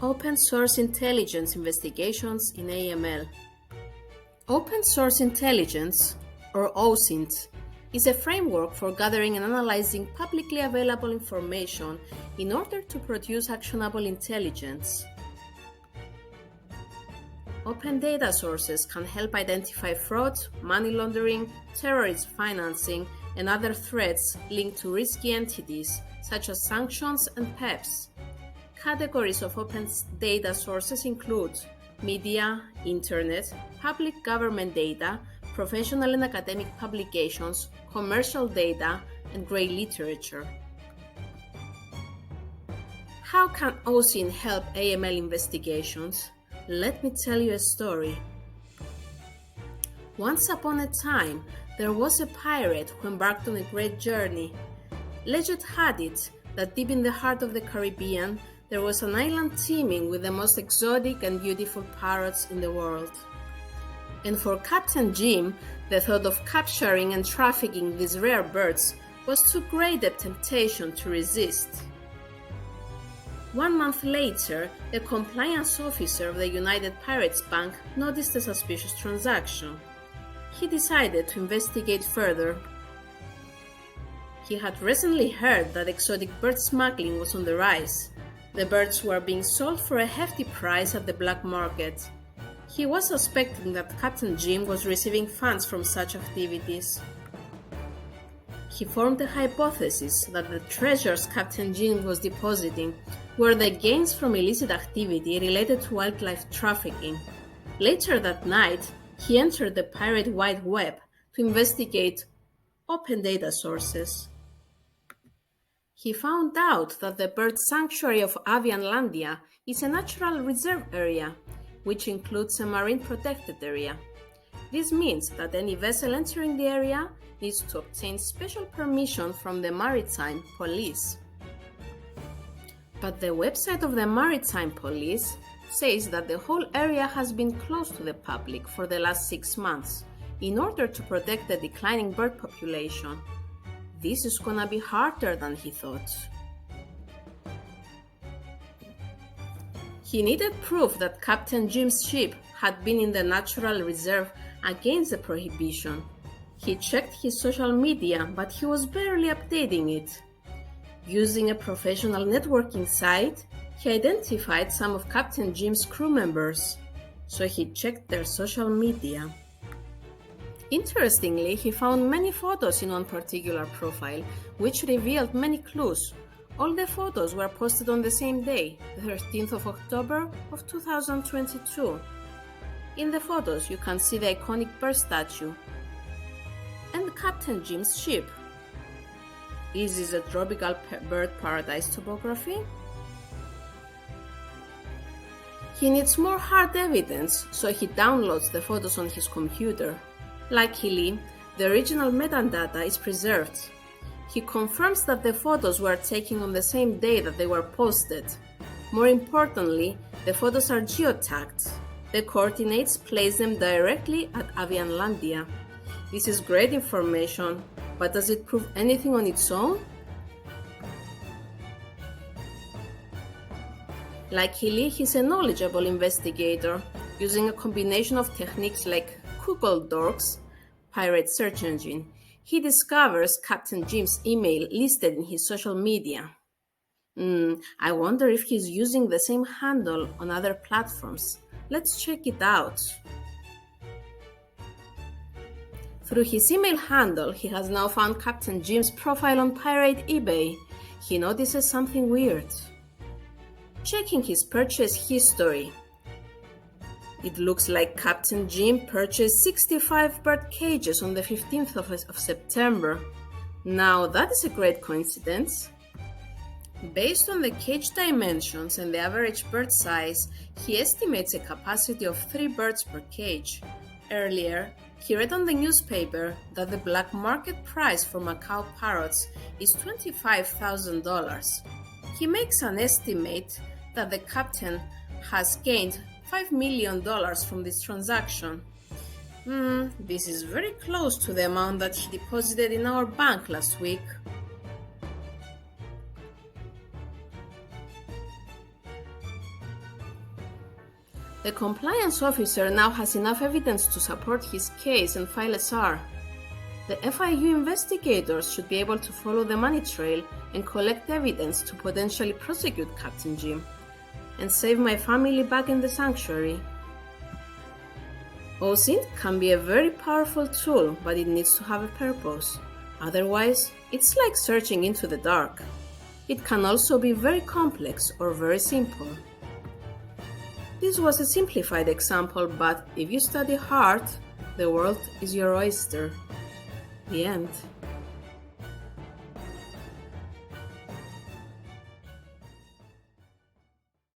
Open Source Intelligence Investigations in AML. Open Source Intelligence, or OSINT, is a framework for gathering and analyzing publicly available information in order to produce actionable intelligence. Open data sources can help identify fraud, money laundering, terrorist financing, and other threats linked to risky entities, such as sanctions and PEPs. Categories of open data sources include media, internet, public government data, professional and academic publications, commercial data, and grey literature. How can OSINT help AML investigations? Let me tell you a story. Once upon a time, there was a pirate who embarked on a great journey. Legend had it that deep in the heart of the Caribbean, there was an island teeming with the most exotic and beautiful parrots in the world. And for Captain Jim, the thought of capturing and trafficking these rare birds was too great a temptation to resist. 1 month later, a compliance officer of the United Pirates Bank noticed a suspicious transaction. He decided to investigate further. He had recently heard that exotic bird smuggling was on the rise. The birds were being sold for a hefty price at the black market. He was suspecting that Captain Jim was receiving funds from such activities. He formed the hypothesis that the treasures Captain Jim was depositing were the gains from illicit activity related to wildlife trafficking. Later that night, he entered the pirate wide web to investigate open data sources. He found out that the bird sanctuary of Avianlandia is a natural reserve area, which includes a marine protected area. This means that any vessel entering the area needs to obtain special permission from the Maritime Police. But the website of the Maritime Police says that the whole area has been closed to the public for the last 6 months in order to protect the declining bird population. This is gonna be harder than he thought. He needed proof that Captain Jim's ship had been in the natural reserve against the prohibition. He checked his social media, but he was barely updating it. Using a professional networking site, he identified some of Captain Jim's crew members, so he checked their social media. Interestingly, he found many photos in one particular profile, which revealed many clues. All the photos were posted on the same day, the 13th of October of 2022. In the photos, you can see the iconic bird statue and Captain Jim's ship. Is this a tropical bird paradise topography? He needs more hard evidence, so he downloads the photos on his computer. Luckily, the original metadata is preserved. He confirms that the photos were taken on the same day that they were posted. More importantly, the photos are geotagged. The coordinates place them directly at Avianlandia. This is great information, but does it prove anything on its own? Luckily, he's a knowledgeable investigator, using a combination of techniques like Google Docs, pirate search engine. He discovers Captain Jim's email listed in his social media. I wonder if he's using the same handle on other platforms. Let's check it out. Through his email handle, he has now found Captain Jim's profile on Pirate eBay. He notices something weird. Checking his purchase history, it looks like Captain Jim purchased 65 bird cages on the 15th of September. Now that is a great coincidence. Based on the cage dimensions and the average bird size, he estimates a capacity of 3 birds per cage. Earlier, he read on the newspaper that the black market price for Macau parrots is $25,000. He makes an estimate that the captain has gained $5 million from this transaction. This is very close to the amount that he deposited in our bank last week. The compliance officer now has enough evidence to support his case and file a SAR. The FIU investigators should be able to follow the money trail and collect evidence to potentially prosecute Captain Jim and save my family back in the sanctuary. OSINT can be a very powerful tool, but it needs to have a purpose. Otherwise, it's like searching into the dark. It can also be very complex or very simple. This was a simplified example, but if you study hard, the world is your oyster. The end.